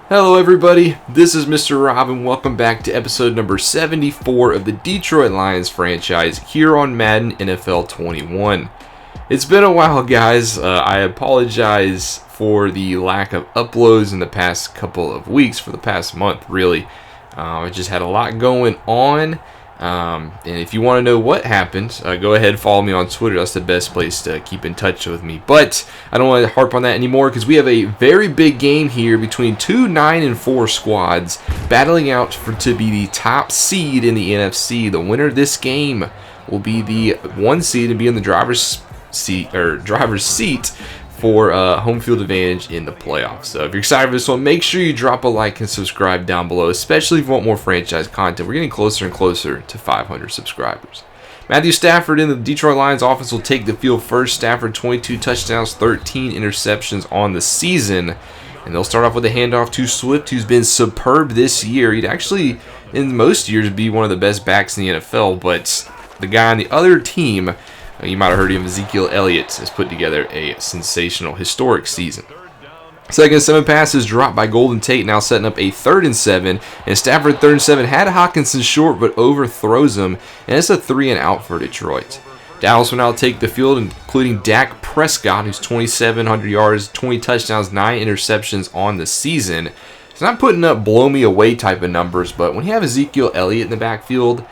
Hello everybody, this is Mr. Rob and welcome back to episode number 74 of the Detroit Lions franchise here on Madden NFL 21. It's been a while guys, I apologize for the lack of uploads in the past couple of weeks, for the past month really. I just had a lot going on. And if you want to know what happened, go ahead and follow me on Twitter. That's the best place to keep in touch with me. But I don't want to harp on that anymore because we have a very big game here between two 9-4 squads battling out to be the top seed in the NFC. The winner of this game will be the 1 seed and be in the driver's seat for home field advantage in the playoffs. So if you're excited for this one, make sure you drop a like and subscribe down below, especially if you want more franchise content. We're getting closer and closer to 500 subscribers. Matthew Stafford in the Detroit Lions offense will take the field first. Stafford 22 touchdowns, 13 interceptions on the season. And they'll start off with a handoff to Swift, who's been superb this year. He'd actually, in most years, be one of the best backs in the NFL, but the guy on the other team, you might have heard of him, Ezekiel Elliott, has put together a sensational, historic season. Second and 7 passes dropped by Golden Tate, now setting up a 3rd and 7. And Stafford 3rd and 7 had Hockenson short, but overthrows him, and it's a 3 and out for Detroit. Dallas will now take the field, including Dak Prescott, who's 2,700 yards, 20 touchdowns, 9 interceptions on the season. He's not putting up blow-me-away type of numbers, but when you have Ezekiel Elliott in the backfield,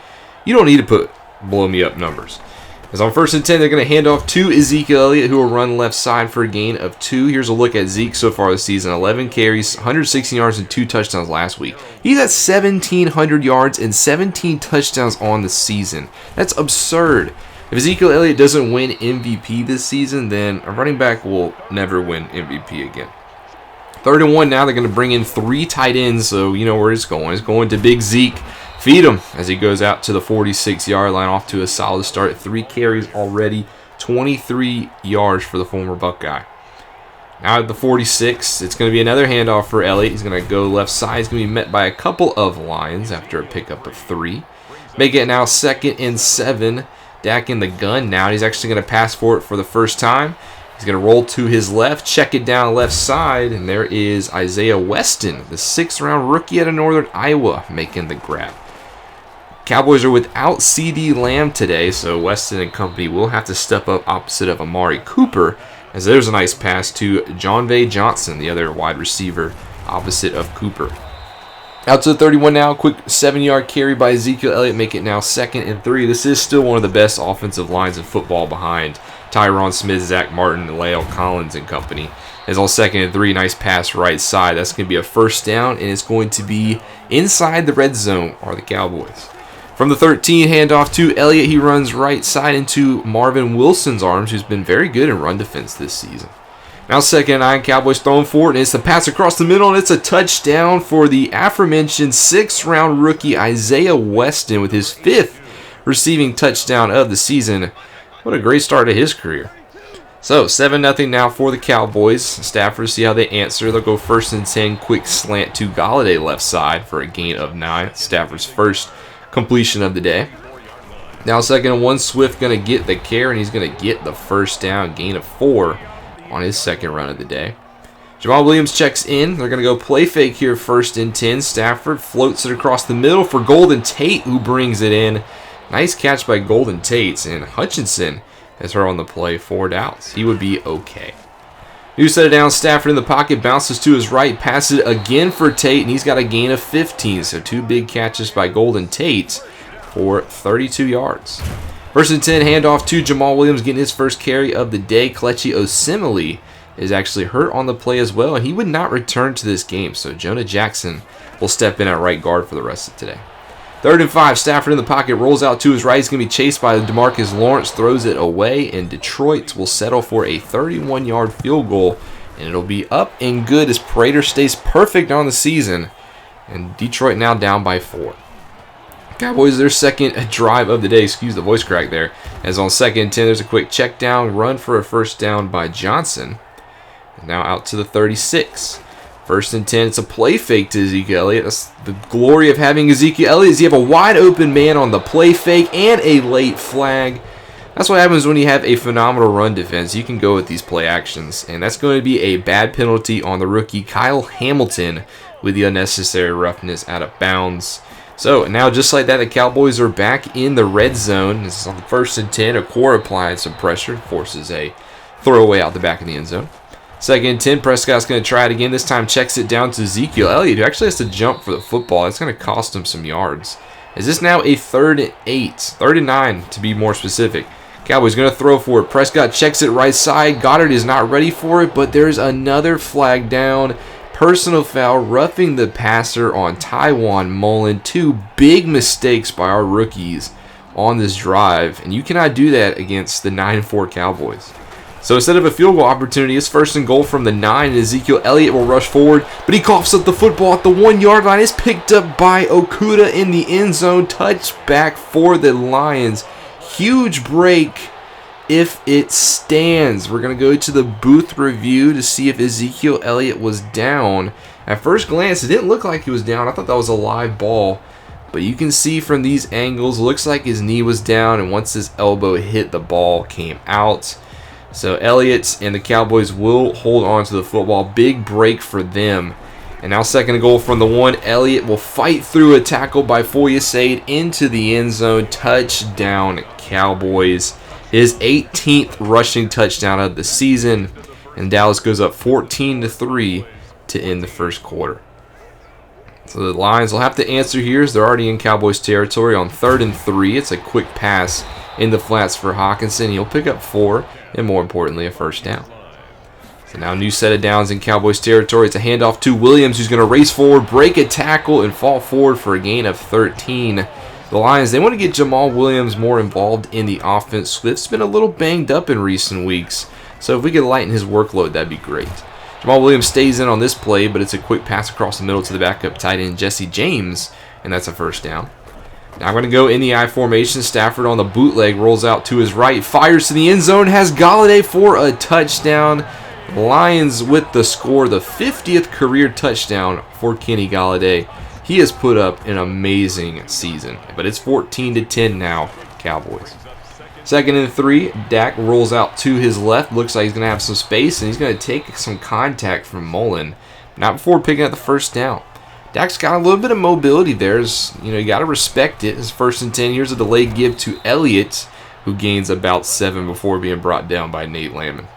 you don't need to put blow-me-up numbers. As on 1st and 10, they're going to hand off to Ezekiel Elliott, who will run left side for a gain of 2. Here's a look at Zeke so far this season. 11 carries, 116 yards, and 2 touchdowns last week. He's at 1,700 yards and 17 touchdowns on the season. That's absurd. If Ezekiel Elliott doesn't win MVP this season, then a running back will never win MVP again. 3rd and 1 now, they're going to bring in 3 tight ends, so you know where it's going. It's going to Big Zeke. Feed him as he goes out to the 46-yard line, off to a solid start. 3 carries already, 23 yards for the former Buckeye. Now at the 46, it's going to be another handoff for Elliott. He's going to go left side. He's going to be met by a couple of Lions after a pickup of 3. Make it now 2nd and 7. Dak in the gun now. He's actually going to pass for it for the first time. He's going to roll to his left, check it down left side, and there is Isaiah Weston, the 6th-round rookie out of Northern Iowa, making the grab. Cowboys are without CD Lamb today, so Weston and company will have to step up opposite of Amari Cooper, as there's a nice pass to Jon'Vea Johnson, the other wide receiver, opposite of Cooper. Out to the 31 now, quick 7-yard carry by Ezekiel Elliott, make it now 2nd and 3. This is still one of the best offensive lines in football behind Tyron Smith, Zach Martin, and La'el Collins and company. As on 2nd and 3, nice pass right side. That's going to be a 1st down, and it's going to be inside the red zone are the Cowboys. From the 13, handoff to Elliott. He runs right side into Marvin Wilson's arms, who's been very good in run defense this season. Now 2nd and 9, Cowboys throwing for it, and it's a pass across the middle, and it's a touchdown for the aforementioned 6th-round rookie Isaiah Weston with his 5th receiving touchdown of the season. What a great start to his career. So 7-0 now for the Cowboys. Stafford, see how they answer. They'll go 1st and 10, quick slant to Golladay left side for a gain of 9. Stafford's first completion of the day. Now 2nd and 1, Swift going to get the carry, and he's going to get the 1st down, gain of 4 on his 2nd run of the day. Jamal Williams checks in. They're going to go play fake here, 1st and 10. Stafford floats it across the middle for Golden Tate, who brings it in. Nice catch by Golden Tate, and Hutchinson has her on the play for Dallas. He would be okay. New set it down, Stafford in the pocket, bounces to his right, passes it again for Tate, and he's got a gain of 15. So 2 big catches by Golden Tate for 32 yards. 1st and 10, handoff to Jamal Williams, getting his first carry of the day. Kelechi Osemele is actually hurt on the play as well, and he would not return to this game. So Jonah Jackson will step in at right guard for the rest of today. 3rd and 5, Stafford in the pocket, rolls out to his right. He's going to be chased by DeMarcus Lawrence, throws it away, and Detroit will settle for a 31-yard field goal, and it'll be up and good as Prater stays perfect on the season, and Detroit now down by 4. Cowboys, their 2nd drive of the day, excuse the voice crack there, as on 2nd and 10, there's a quick check down, run for a 1st down by Johnson, and now out to the 36. 1st and 10, it's a play fake to Ezekiel Elliott. That's the glory of having Ezekiel Elliott, is you have a wide open man on the play fake and a late flag. That's what happens when you have a phenomenal run defense. You can go with these play actions, and that's going to be a bad penalty on the rookie Kyle Hamilton with the unnecessary roughness out of bounds. So now just like that, the Cowboys are back in the red zone. This is on the 1st and 10. Core applied some pressure, forces a throwaway out the back of the end zone. 2nd and 10, Prescott's going to try it again. This time checks it down to Ezekiel Elliott, who actually has to jump for the football. That's going to cost him some yards. Is this now a 3rd and 8? 3rd and 9 to be more specific. Cowboys going to throw for it. Prescott checks it right side. Goddard is not ready for it, but there's another flag down. Personal foul, roughing the passer on Tywan Mullen. 2 big mistakes by our rookies on this drive, and you cannot do that against the 9-4 Cowboys. So instead of a field goal opportunity, it's 1st and goal from the 9, and Ezekiel Elliott will rush forward, but he coughs up the football at the 1-yard line. It's picked up by Okudah in the end zone. Touchback for the Lions. Huge break if it stands. We're going to go to the booth review to see if Ezekiel Elliott was down. At first glance, it didn't look like he was down. I thought that was a live ball. But you can see from these angles, looks like his knee was down, and once his elbow hit, the ball came out. So Elliott and the Cowboys will hold on to the football. Big break for them. And now 2nd and goal from the 1. Elliott will fight through a tackle by Foyesade into the end zone. Touchdown, Cowboys. His 18th rushing touchdown of the season. And Dallas goes up 14-3 to end the 1st quarter. So the Lions will have to answer here as they're already in Cowboys territory on 3rd and 3. It's a quick pass in the flats for Hawkinson. He'll pick up 4, and more importantly, a 1st down. So now new set of downs in Cowboys territory. It's a handoff to Williams, who's going to race forward, break a tackle, and fall forward for a gain of 13. The Lions, they want to get Jamal Williams more involved in the offense. Swift's been a little banged up in recent weeks, so if we could lighten his workload, that'd be great. Jamal Williams stays in on this play, but it's a quick pass across the middle to the backup tight end Jesse James, and that's a 1st down. Now I'm going to go in the I formation. Stafford on the bootleg, rolls out to his right, fires to the end zone, has Golladay for a touchdown. Lions with the score, the 50th career touchdown for Kenny Golladay. He has put up an amazing season, but it's 14-10 now, Cowboys. 2nd and 3, Dak rolls out to his left. Looks like he's going to have some space, and he's going to take some contact from Mullen. Not before picking up the 1st down. Dak's got a little bit of mobility there. You got to respect it. His 1st and 10. Here's a delayed give to Elliott, who gains about 7 before being brought down by Nate Landman.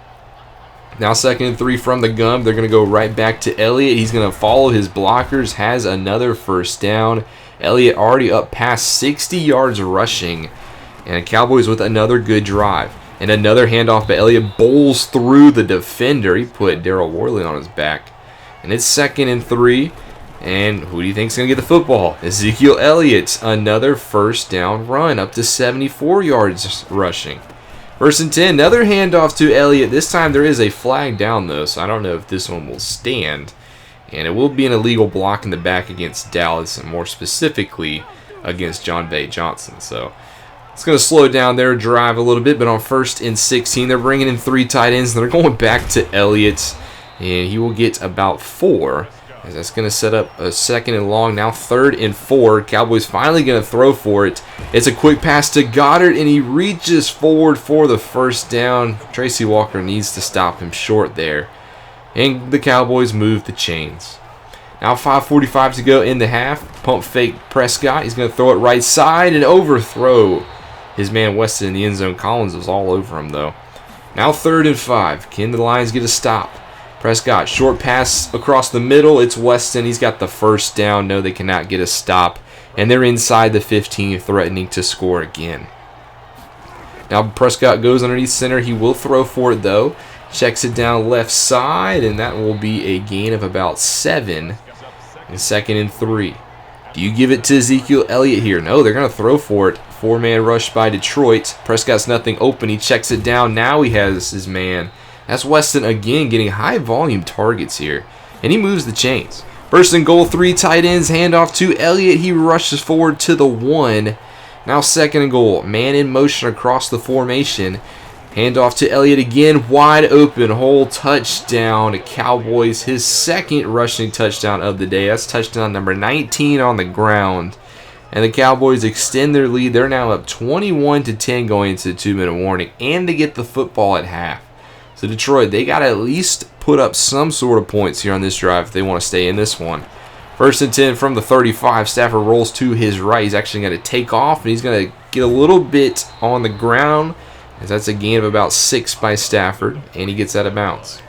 Now 2nd and 3 from the gun. They're going to go right back to Elliott. He's going to follow his blockers. Has another 1st down. Elliott already up past 60 yards rushing. And Cowboys with another good drive. And another handoff, but Elliott bowls through the defender. He put Darryl Worley on his back. And it's 2nd and 3. And who do you think is going to get the football? Ezekiel Elliott. Another 1st down run up to 74 yards rushing. 1st and 10, another handoff to Elliott. This time there is a flag down, though, so I don't know if this one will stand. And it will be an illegal block in the back against Dallas, and more specifically against John Bay Johnson. So it's going to slow down their drive a little bit, but on 1st and 16, they're bringing in 3 tight ends, and they're going back to Elliott, and he will get about 4. As that's going to set up a 2nd and long, now 3rd and 4. Cowboys finally going to throw for it. It's a quick pass to Goddard, and he reaches forward for the 1st down. Tracy Walker needs to stop him short there. And the Cowboys move the chains. Now 5:45 to go in the half. Pump fake Prescott. He's going to throw it right side and overthrow his man Weston in the end zone. Collins was all over him, though. Now 3rd and 5. Can the Lions get a stop? Prescott, short pass across the middle. It's Weston. He's got the 1st down. No, they cannot get a stop. And they're inside the 15, threatening to score again. Now Prescott goes underneath center. He will throw for it, though. Checks it down left side, and that will be a gain of about 7. And 2nd and 3. Do you give it to Ezekiel Elliott here? No, they're going to throw for it. 4-man rush by Detroit. Prescott's nothing open. He checks it down. Now he has his man. That's Weston again getting high volume targets here. And he moves the chains. 1st and goal, 3 tight ends. Handoff to Elliott. He rushes forward to the 1. Now 2nd and goal. Man in motion across the formation. Handoff to Elliott again. Wide open hole. Touchdown. Cowboys. His 2nd rushing touchdown of the day. That's touchdown number 19 on the ground. And the Cowboys extend their lead. They're now up 21-10 going into the 2-minute warning, and they get the football at half. So Detroit, they got to at least put up some sort of points here on this drive if they want to stay in this one. 1st and 10 from the 35. Stafford rolls to his right. He's actually going to take off, and he's going to get a little bit on the ground, as that's a gain of about 6 by Stafford, and he gets out of bounds.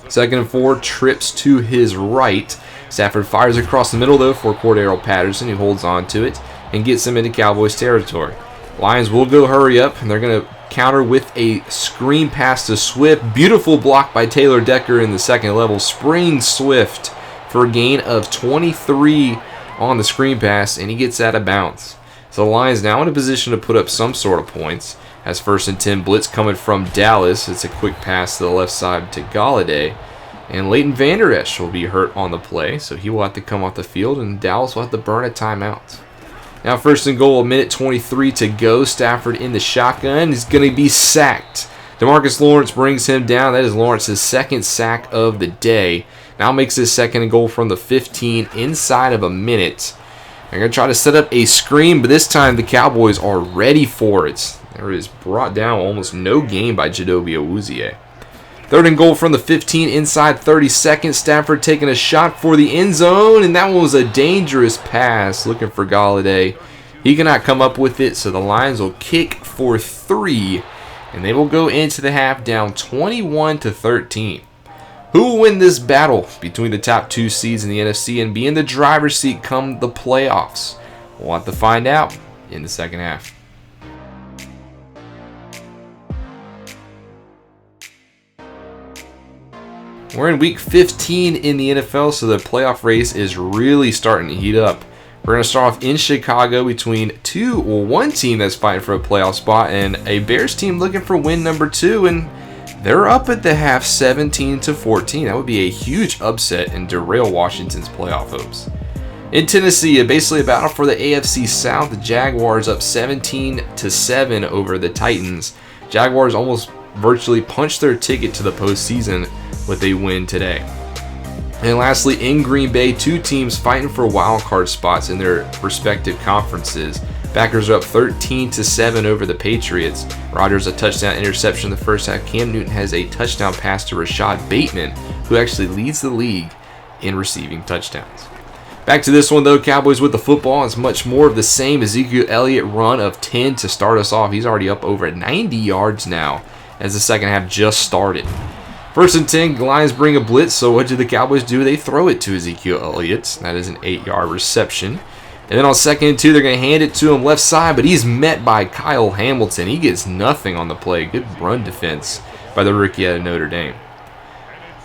2nd and 4, trips to his right. Stafford fires across the middle, though, for Cordero Patterson, who holds on to it and gets him into Cowboys territory. Lions will go hurry up, and they're going to counter with a screen pass to Swift. Beautiful block by Taylor Decker in the second level. Springs Swift for a gain of 23 on the screen pass, and he gets out of bounds. So the Lions now in a position to put up some sort of points. As 1st and 10, blitz coming from Dallas. It's a quick pass to the left side to Galladay. And Leighton Vander Esch will be hurt on the play, so he will have to come off the field, and Dallas will have to burn a timeout. Now 1st and goal, 1:23 to go. Stafford in the shotgun. He's going to be sacked. DeMarcus Lawrence brings him down. That is Lawrence's 2nd sack of the day. Now makes his 2nd and goal from the 15 inside of a minute. They're going to try to set up a screen, but this time the Cowboys are ready for it. There is brought down, almost no gain by Jadobi Awuzie. 3rd and goal from the 15 inside 30 seconds. Stafford taking a shot for the end zone, and that one was a dangerous pass looking for Galladay. He cannot come up with it, so the Lions will kick for 3, and they will go into the half down 21-13. Who will win this battle between the top 2 seeds in the NFC and be in the driver's seat come the playoffs? We'll have to find out in the second half. We're in week 15 in the NFL, so the playoff race is really starting to heat up. We're going to start off in Chicago between one team that's fighting for a playoff spot and a Bears team looking for win number 2, and they're up at the half 17-14. That would be a huge upset and derail Washington's playoff hopes. In Tennessee, basically a battle for the AFC South. The Jaguars up 17-7 over the Titans. Jaguars almost virtually punched their ticket to the postseason with a win today. And lastly, in Green Bay, 2 teams fighting for wild card spots in their respective conferences. Packers are up 13-7 over the Patriots. Rodgers a touchdown interception in the first half. Cam Newton has a touchdown pass to Rashad Bateman, who actually leads the league in receiving touchdowns. Back to this one, though. Cowboys with the football. It's much more of the same. Ezekiel Elliott run of 10 to start us off. He's already up over 90 yards now as the second half just started. 1st and 10, Lions bring a blitz, so what do the Cowboys do? They throw it to Ezekiel Elliott. That is an 8-yard reception. And then on 2nd and 2, they're going to hand it to him left side, but he's met by Kyle Hamilton. He gets nothing on the play. Good run defense by the rookie out of Notre Dame.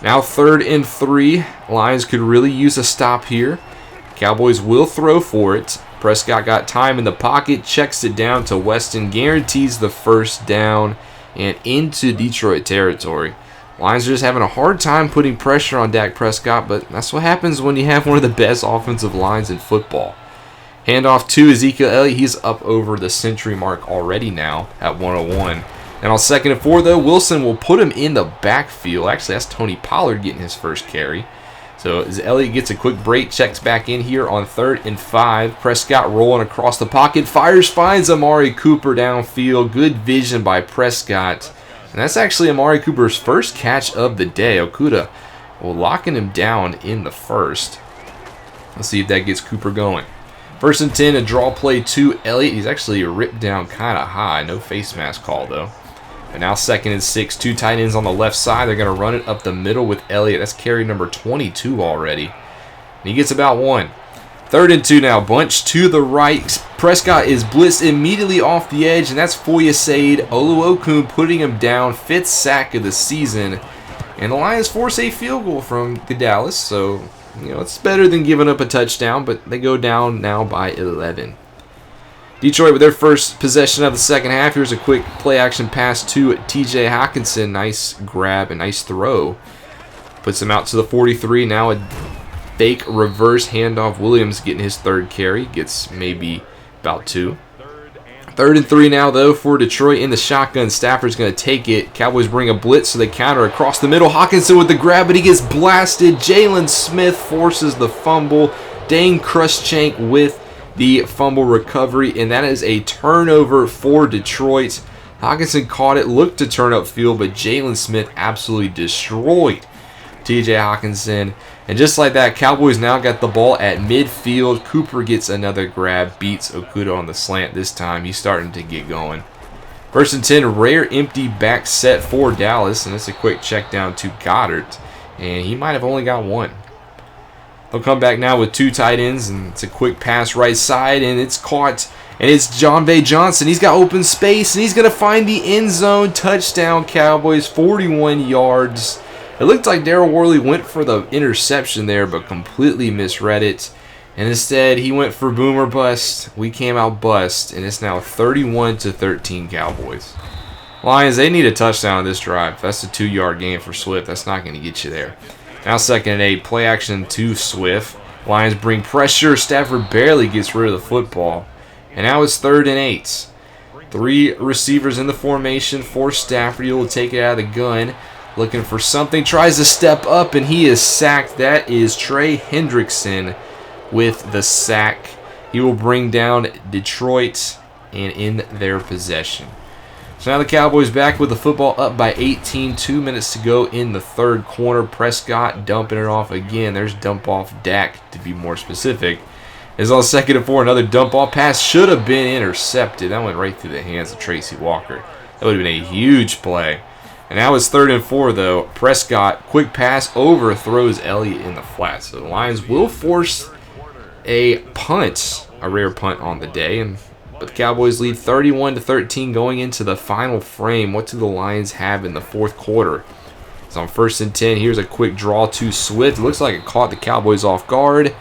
Now 3rd and 3, Lions could really use a stop here. Cowboys will throw for it. Prescott got time in the pocket, checks it down to Weston, guarantees the first down, and into Detroit territory. Lions are just having a hard time putting pressure on Dak Prescott, but that's what happens when you have one of the best offensive lines in football. Handoff to Ezekiel Elliott. He's up over the century mark already now at 101. And on 2nd and 4, though, Wilson will put him in the backfield. Actually, that's Tony Pollard getting his first carry. So as Elliott gets a quick break, checks back in here on 3rd and 5. Prescott rolling across the pocket, fires, finds Amari Cooper downfield. Good vision by Prescott. And that's actually Amari Cooper's first catch of the day. Okudah locking him down in the first. Let's see if that gets Cooper going. 1st and 10, a draw play to Elliott. He's actually ripped down kind of high. No face mask call, though. And now 2nd and 6, 2 tight ends on the left side. They're going to run it up the middle with Elliott. That's carry number 22 already. And he gets about 1. 3rd and 2 now. Bunch to the right. Prescott is blitzed immediately off the edge, and that's Foyesade Oluokun putting him down. 5th sack of the season. And the Lions force a field goal from the Dallas, so it's better than giving up a touchdown, but they go down now by 11. Detroit with their first possession of the second half. Here's a quick play-action pass to T.J. Hockenson. Nice grab and nice throw. Puts him out to the 43. Now a fake reverse handoff. Williams getting his 3rd carry. Gets maybe about 2. 3rd and 3 now, though, for Detroit in the shotgun. Stafford's going to take it. Cowboys bring a blitz, so they counter across the middle. Hockenson with the grab, but he gets blasted. Jalen Smith forces the fumble. Dane Cruikshank with the fumble recovery, and that is a turnover for Detroit. Hockenson caught it, looked to turn upfield, but Jalen Smith absolutely destroyed TJ Hockenson. And just like that, Cowboys now got the ball at midfield. Cooper gets another grab, beats Okuda on the slant this time. He's starting to get going. 1st and 10, rare empty back set for Dallas, and it's a quick check down to Goddard, and he might have only got one. They'll come back now with 2 tight ends, and it's a quick pass right side, and it's caught. And it's John Bay Johnson. He's got open space, and he's going to find the end zone. Touchdown, Cowboys, 41 yards. It looked like Darryl Worley went for the interception there, but completely misread it. And instead, he went for boom or bust. We came out bust, and it's now 31-13 Cowboys. Lions, they need a touchdown on this drive. That's a 2-yard gain for Swift. That's not going to get you there. Now 2nd and 8, play action to Swift. Lions bring pressure. Stafford barely gets rid of the football. And now it's 3rd and 8. 3 receivers in the formation for Stafford. He will take it out of the gun. Looking for something. Tries to step up, and he is sacked. That is Trey Hendrickson with the sack. He will bring down Detroit and in their possession. So now the Cowboys back with the football up by 18. 2 minutes to go in the 3rd quarter. Prescott dumping it off again. There's dump off Dak, to be more specific. Is on 2nd and 4. Another dump off pass should have been intercepted. That went right through the hands of Tracy Walker. That would have been a huge play. And now it's 3rd and 4 though. Prescott, quick pass, overthrows Elliott in the flat. So the Lions will force a punt, a rare punt on the day. But the Cowboys lead 31-13 going into the final frame. What do the Lions have in the 4th quarter? It's on 1st and 10. Here's a quick draw to Swift. It looks like it caught the Cowboys off guard,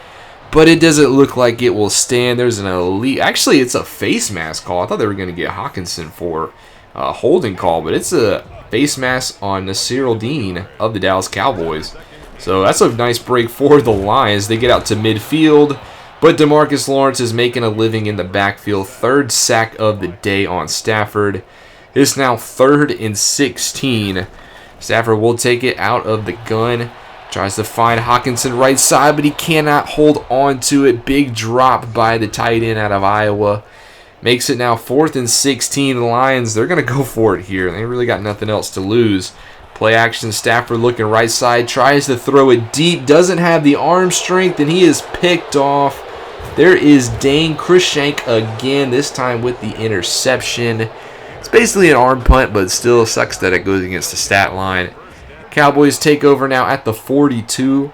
but it doesn't look like it will stand. There's an elite. Actually, it's a face mask call. I thought they were going to get Hockenson for a holding call, but it's a face mask on Nasir Al-Din of the Dallas Cowboys. So that's a nice break for the Lions. They get out to midfield, but DeMarcus Lawrence is making a living in the backfield. 3rd sack of the day on Stafford. It's now 3rd and 16. Stafford will take it out of the gun. Tries to find Hockenson right side, but he cannot hold on to it. Big drop by the tight end out of Iowa. Makes it now 4th and 16. The Lions, they're going to go for it here. They really got nothing else to lose. Play action, Stafford looking right side. Tries to throw it deep. Doesn't have the arm strength, and he is picked off. There is Dane Cruikshank again, this time with the interception. It's basically an arm punt, but it still sucks that it goes against the stat line. Cowboys take over now at the 42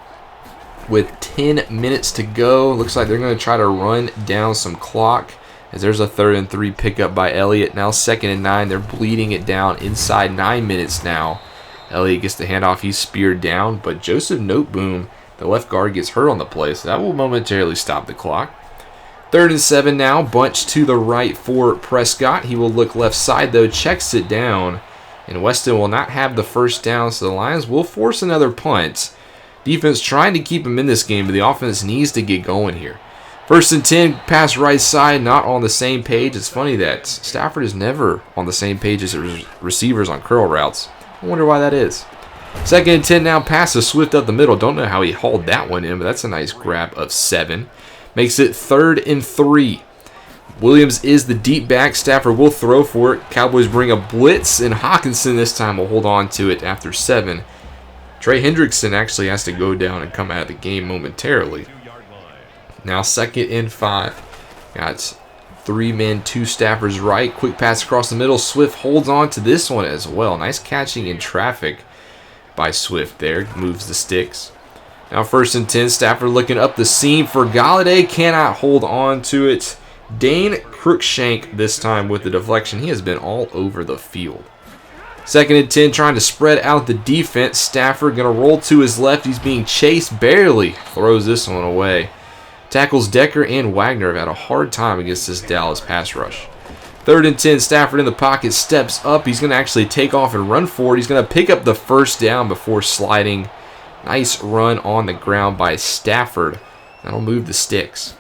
with 10 minutes to go. Looks like they're going to try to run down some clock, as there's a 3rd and 3 pickup by Elliott. Now 2nd and 9. They're bleeding it down inside 9 minutes now. Elliott gets the handoff. He's speared down, but Joseph Noteboom, the left guard, gets hurt on the play, so that will momentarily stop the clock. 3rd and 7 now. Bunch to the right for Prescott. He will look left side, though. Checks it down, and Weston will not have the first down, so the Lions will force another punt. Defense trying to keep him in this game, but the offense needs to get going here. 1st and 10, pass right side, not on the same page. It's funny that Stafford is never on the same page as his receivers on curl routes. I wonder why that is. 2nd and 10 now, pass to Swift up the middle. Don't know how he hauled that one in, but that's a nice grab of 7. Makes it 3rd and 3. Williams is the deep back. Stafford will throw for it. Cowboys bring a blitz, and Hockenson this time will hold on to it after 7. Trey Hendrickson actually has to go down and come out of the game momentarily. Now 2nd and 5. Got 3 men, 2 Staffers right. Quick pass across the middle. Swift holds on to this one as well. Nice catching in traffic by Swift there. Moves the sticks. Now 1st and 10. Stafford looking up the seam for Galladay. Cannot hold on to it. Dane Cruikshank this time with the deflection. He has been all over the field. 2nd and 10, trying to spread out the defense. Stafford going to roll to his left. He's being chased. Barely throws this one away. Tackles Decker and Wagner have had a hard time against this Dallas pass rush. 3rd and 10, Stafford in the pocket, steps up. He's going to actually take off and run for it. He's going to pick up the first down before sliding. Nice run on the ground by Stafford. That'll move the sticks.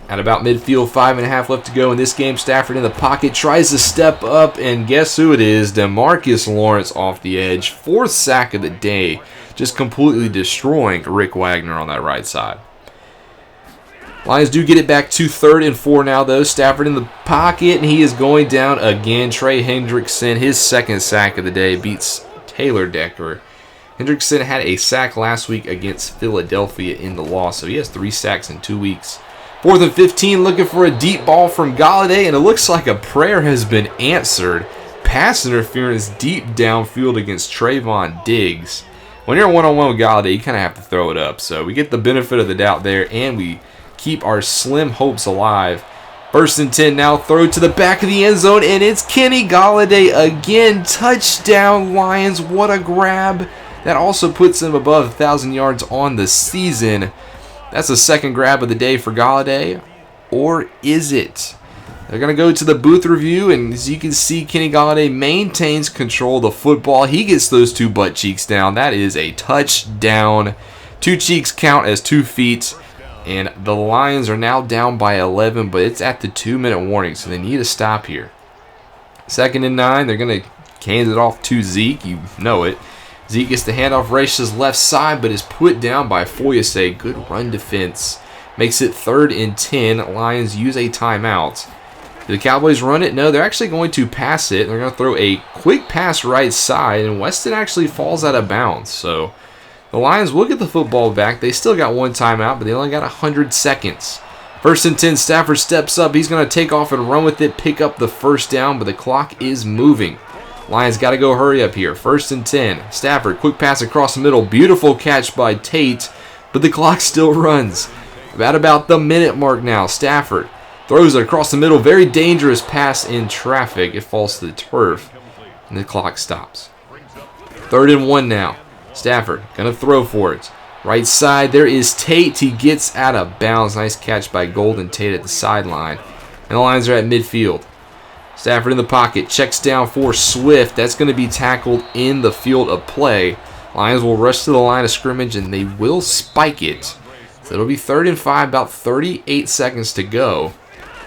At about midfield, 5.5 left to go in this game. Stafford in the pocket, tries to step up, and guess who it is? DeMarcus Lawrence off the edge. 4th sack of the day, just completely destroying Rick Wagner on that right side. Lions do get it back to 3rd and 4 now, though. Stafford in the pocket, and he is going down again. Trey Hendrickson, his 2nd sack of the day, beats Taylor Decker. Hendrickson had a sack last week against Philadelphia in the loss, so he has 3 sacks in 2 weeks. 4th and 15, looking for a deep ball from Golladay, and it looks like a prayer has been answered. Pass interference deep downfield against Trayvon Diggs. When you're one-on-one with Golladay, you kind of have to throw it up. So we get the benefit of the doubt there, and we keep our slim hopes alive. 1st and 10 now, throw to the back of the end zone, and it's Kenny Golladay again. Touchdown, Lions. What a grab. That also puts him above 1,000 yards on the season. That's the 2nd grab of the day for Golladay. Or is it? They're going to go to the booth review, and as you can see, Kenny Golladay maintains control of the football. He gets those 2 butt cheeks down. That is a touchdown. 2 cheeks count as 2 feet, and the Lions are now down by 11, but it's at the 2-minute warning, so they need to stop here. 2nd and 9, they're going to hand it off to Zeke. You know it. Zeke gets the handoff, races left side, but is put down by Foyesay. Good run defense. Makes it 3rd and 10. Lions use a timeout. Do the Cowboys run it? No, they're actually going to pass it. They're going to throw a quick pass right side, and Weston actually falls out of bounds. So the Lions will get the football back. They still got 1 timeout, but they only got 100 seconds. 1st and 10, Stafford steps up. He's going to take off and run with it, pick up the 1st down, but the clock is moving. Lions got to go hurry up here. 1st and 10. Stafford, quick pass across the middle. Beautiful catch by Tate, but the clock still runs. About the minute mark now. Stafford throws it across the middle. Very dangerous pass in traffic. It falls to the turf, and the clock stops. 3rd and 1 now. Stafford going to throw for it. Right side, there is Tate. He gets out of bounds. Nice catch by Golden Tate at the sideline. And the Lions are at midfield. Stafford in the pocket, checks down for Swift. That's going to be tackled in the field of play. Lions will rush to the line of scrimmage, and they will spike it. So it'll be 3rd and 5, about 38 seconds to go.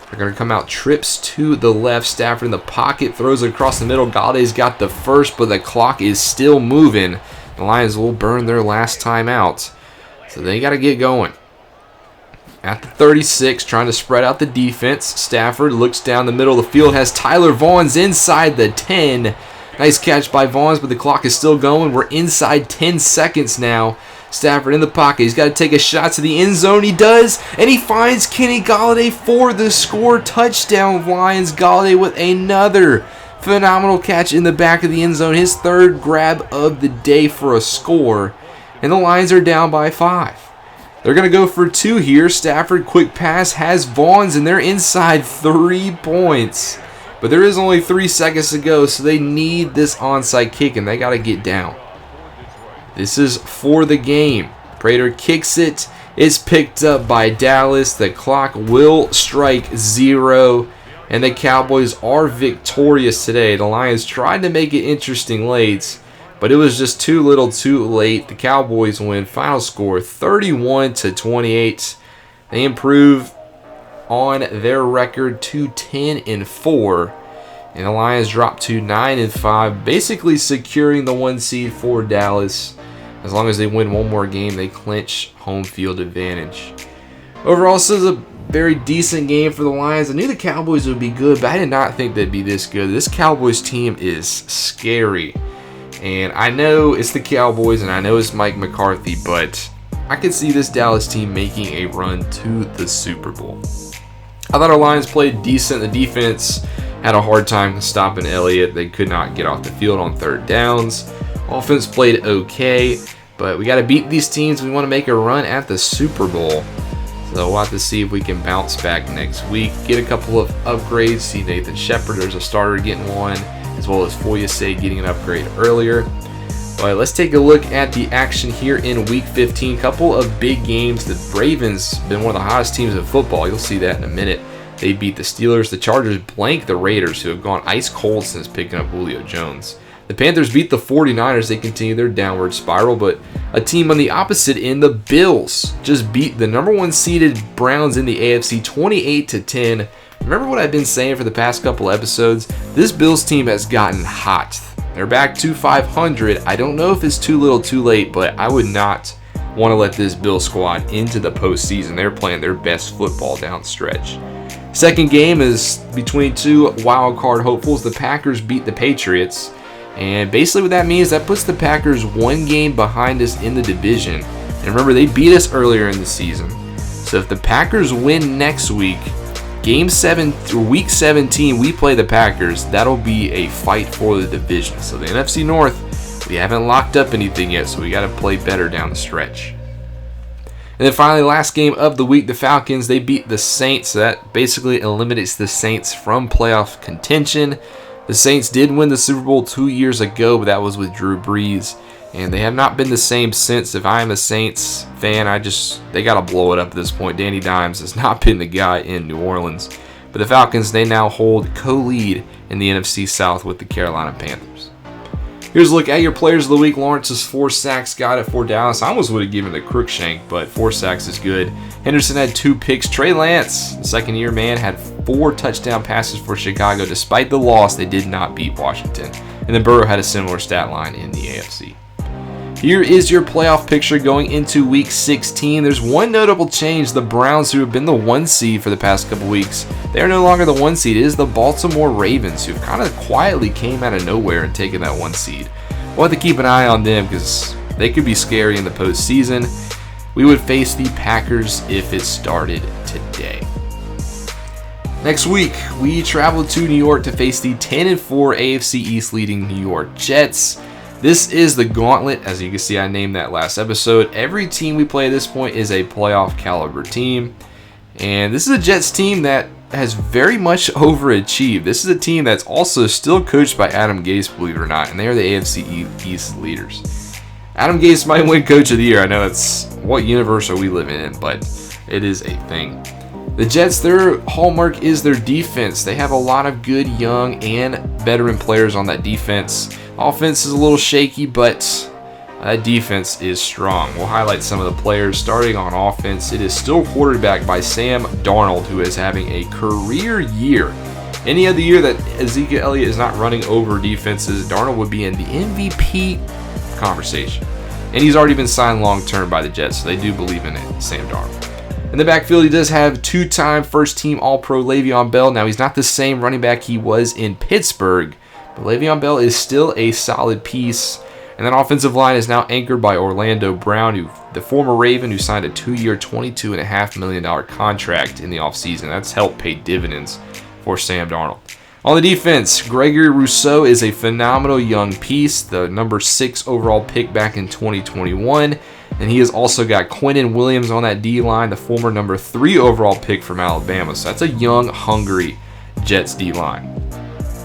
They're going to come out, trips to the left. Stafford in the pocket, throws it across the middle. Galladay's got the 1st, but the clock is still moving. The Lions will burn their last time out. So they got to get going. At the 36, trying to spread out the defense. Stafford looks down the middle of the field, has Tyler Vaughns inside the 10. Nice catch by Vaughns, but the clock is still going. We're inside 10 seconds now. Stafford in the pocket. He's got to take a shot to the end zone. He does, and he finds Kenny Golladay for the score. Touchdown, Lions. Golladay with another phenomenal catch in the back of the end zone. His 3rd grab of the day for a score, and the Lions are down by 5. They're going to go for 2 here. Stafford, quick pass, has Vaughns, and they're inside 3 points. But there is only 3 seconds to go, so they need this onside kick, and they got to get down. This is for the game. Prater kicks it. It's picked up by Dallas. The clock will strike 0, and the Cowboys are victorious today. The Lions tried to make it interesting late, but it was just too little too late. The Cowboys win. Final score 31-28. They improve on their record to 10-4. And the Lions drop to 9-5, basically securing the 1 seed for Dallas. As long as they win 1 more game, they clinch home field advantage. Overall, this is a very decent game for the Lions. I knew the Cowboys would be good, but I did not think they'd be this good. This Cowboys team is scary. And I know it's the Cowboys, and I know it's Mike McCarthy, but I could see this Dallas team making a run to the Super Bowl. I thought our Lions played decent. The defense had a hard time stopping Elliott. They could not get off the field on 3rd downs. Offense played okay, but we got to beat these teams. We want to make a run at the Super Bowl. So we'll have to see if we can bounce back next week. Get a couple of upgrades. See Nathan Shepard, there's a starter getting one, as well as Foyesay getting an upgrade earlier. All right, let's take a look at the action here in Week 15. Couple of big games. The Ravens been one of the hottest teams in football. You'll see that in a minute. They beat the Steelers. The Chargers blank the Raiders, who have gone ice cold since picking up Julio Jones. The Panthers beat the 49ers. They continue their downward spiral, but a team on the opposite end, the Bills, just beat the number 1 seeded Browns in the AFC 28-10. Remember what I've been saying for the past couple episodes? This Bills team has gotten hot. They're back to 500. I don't know if it's too little too late, but I would not want to let this Bill squad into the postseason. They're playing their best football down the stretch. Second game is between two wild card hopefuls. The Packers beat the Patriots. And basically what that means, that puts the Packers one game behind us in the division. And remember, they beat us earlier in the season. So if the Packers win next week, Week 17, we play the Packers. That'll be a fight for the division. So the NFC North, we haven't locked up anything yet, so we got to play better down the stretch. And then finally, last game of the week, the Falcons, they beat the Saints. So that basically eliminates the Saints from playoff contention. The Saints did win the Super Bowl 2 years ago, but that was with Drew Brees. And they have not been the same since. If I am a Saints fan, they got to blow it up at this point. Danny Dimes has not been the guy in New Orleans. But the Falcons, they now hold co-lead in the NFC South with the Carolina Panthers. Here's a look at your players of the week. Lawrence's 4 sacks got it for Dallas. I almost would have given it to Crookshank, but 4 sacks is good. Henderson had 2 picks. Trey Lance, the second-year man, had 4 touchdown passes for Chicago. Despite the loss, they did not beat Washington. And then Burrow had a similar stat line in the AFC. Here is your playoff picture going into Week 16. There's one notable change. The Browns, who have been the 1 seed for the past couple weeks, they are no longer the 1 seed. It is the Baltimore Ravens, who kind of quietly came out of nowhere and taken that 1 seed. We'll have to keep an eye on them because they could be scary in the postseason. We would face the Packers if it started today. Next week, we travel to New York to face the 10-4 AFC East leading New York Jets. This is the gauntlet. As you can see, I named that last episode. Every team we play at this point is a playoff caliber team. And this is a Jets team that has very much overachieved. This is a team that's also still coached by Adam Gase, believe it or not. And they are the AFC East leaders. Adam Gase might win Coach of the Year. I know it's what universe are we living in, but it is a thing. The Jets, their hallmark is their defense. They have a lot of good young and veteran players on that defense. Offense is a little shaky, but that defense is strong. We'll highlight some of the players. Starting on offense, it is still quarterbacked by Sam Darnold, who is having a career year. Any other year that Ezekiel Elliott is not running over defenses, Darnold would be in the MVP conversation. And he's already been signed long-term by the Jets, so they do believe in it, Sam Darnold. In the backfield, he does have 2-time first-team All-Pro Le'Veon Bell. Now, he's not the same running back he was in Pittsburgh, but Le'Veon Bell is still a solid piece. And that offensive line is now anchored by Orlando Brown, the former Raven, who signed a 2-year, $22.5 million contract in the offseason. That's helped pay dividends for Sam Darnold. On the defense, Gregory Rousseau is a phenomenal young piece, the number 6 overall pick back in 2021. And he has also got Quinnen Williams on that D-line, the former number 3 overall pick from Alabama. So that's a young, hungry Jets D-line.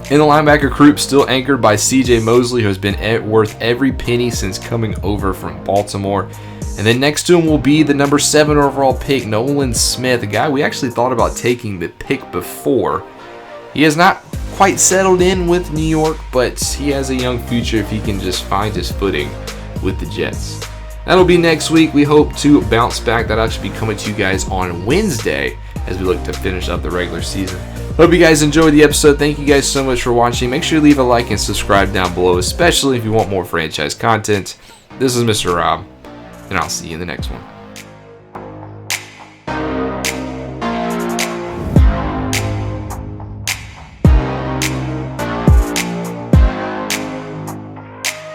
In the linebacker group, still anchored by C.J. Mosley, who has been worth every penny since coming over from Baltimore. And then next to him will be the number 7 overall pick, Nolan Smith, a guy we actually thought about taking the pick before. He has not quite settled in with New York, but he has a young future if he can just find his footing with the Jets. That'll be next week. We hope to bounce back. That'll actually be coming to you guys on Wednesday as we look to finish up the regular season. Hope you guys enjoyed the episode. Thank you guys so much for watching. Make sure you leave a like and subscribe down below, especially if you want more franchise content. This is Mr. Rob, and I'll see you in the next one.